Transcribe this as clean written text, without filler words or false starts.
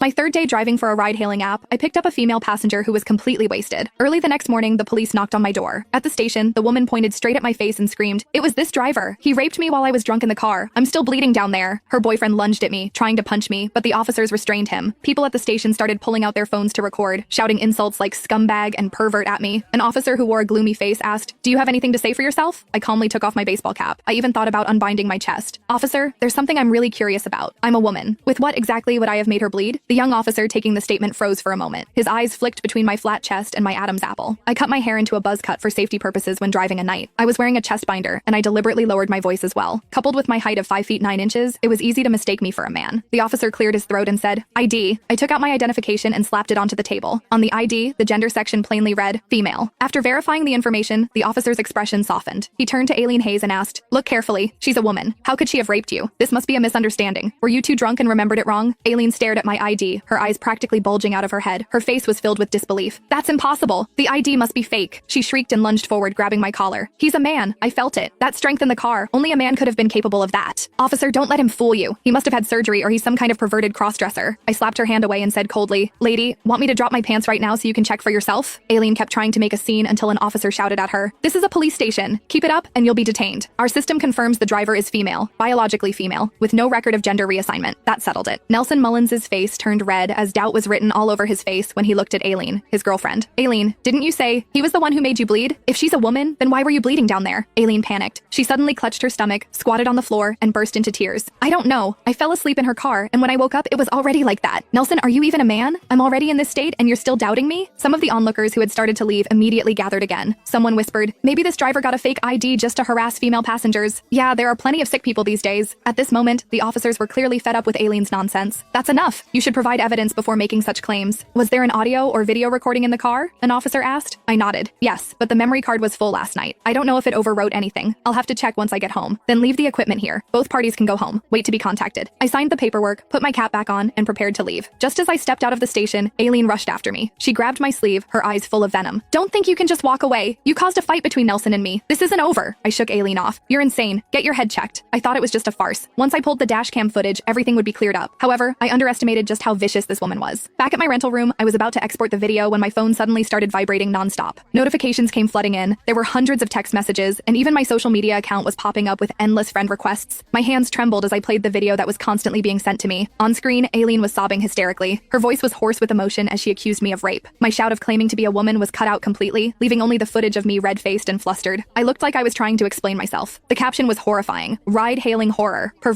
My third day driving for a ride-hailing app, I picked up a female passenger who was completely wasted. Early the next morning, the police knocked on my door. At the station, the woman pointed straight at my face and screamed, "It was this driver. He raped me while I was drunk in the car. I'm still bleeding down there." Her boyfriend lunged at me, trying to punch me, but the officers restrained him. People at the station started pulling out their phones to record, shouting insults like scumbag and pervert at me. An officer who wore a gloomy face asked, "Do you have anything to say for yourself?" I calmly took off my baseball cap. I even thought about unbinding my chest. "Officer, there's something I'm really curious about. I'm a woman. With what exactly would I have made her bleed?" The young officer taking the statement froze for a moment. His eyes flicked between my flat chest and my Adam's apple. I cut my hair into a buzz cut for safety purposes when driving a night. I was wearing a chest binder, and I deliberately lowered my voice as well. Coupled with my height of 5 feet 9 inches, it was easy to mistake me for a man. The officer cleared his throat and said, "ID." I took out my identification and slapped it onto the table. On the ID, the gender section plainly read, "female." After verifying the information, the officer's expression softened. He turned to Aileen Hayes and asked, "Look carefully. She's a woman. How could she have raped you? This must be a misunderstanding. Were you too drunk and remembered it wrong?" Aileen stared at my ID, her eyes practically bulging out of her head. Her face was filled with disbelief. "That's impossible. The ID must be fake." She shrieked and lunged forward, grabbing my collar. "He's a man. I felt it. That strength in the car. Only a man could have been capable of that." "Officer, don't let him fool you. He must have had surgery or he's some kind of perverted crossdresser." I slapped her hand away and said coldly, "Lady, want me to drop my pants right now so you can check for yourself?" Aileen kept trying to make a scene until an officer shouted at her, "This is a police station. Keep it up and you'll be detained. Our system confirms the driver is female, biologically female, with no record of gender reassignment." That settled it. Nelson Mullins's face turned red as doubt was written all over his face when he looked at Aileen, his girlfriend. "Aileen, didn't you say he was the one who made you bleed? If she's a woman, then why were you bleeding down there?" Aileen panicked. She suddenly clutched her stomach, squatted on the floor, and burst into tears. "I don't know. I fell asleep in her car, and when I woke up, it was already like that." "Nelson, are you even a man? I'm already in this state, and you're still doubting me?" Some of the onlookers who had started to leave immediately gathered again. Someone whispered, "Maybe this driver got a fake ID just to harass female passengers." Yeah, there are plenty of sick people these days. At this moment, the officers were clearly fed up with Aileen's nonsense. "That's enough. You should provide evidence before making such claims." "Was there an audio or video recording in the car?" an officer asked. I nodded. "Yes, but the memory card was full last night. I don't know if it overwrote anything. I'll have to check once I get home. Then leave the equipment here. Both parties can go home. Wait to be contacted." I signed the paperwork, put my cap back on, and prepared to leave. Just as I stepped out of the station, Aileen rushed after me. She grabbed my sleeve, her eyes full of venom. "Don't think you can just walk away. You caused a fight between Nelson and me. This isn't over." I shook Aileen off. "You're insane. Get your head checked." I thought it was just a farce. Once I pulled the dash cam footage, everything would be cleared up. However, I underestimated just how vicious this woman was. Back at my rental room, I was about to export the video when my phone suddenly started vibrating nonstop. Notifications came flooding in. There were hundreds of text messages, and even my social media account was popping up with endless friend requests. My hands trembled as I played the video that was constantly being sent to me. On screen, Aileen was sobbing hysterically. Her voice was hoarse with emotion as she accused me of rape. My shout of claiming to be a woman was cut out completely, leaving only the footage of me red-faced and flustered. I looked like I was trying to explain myself. The caption was horrifying. Ride-hailing horror.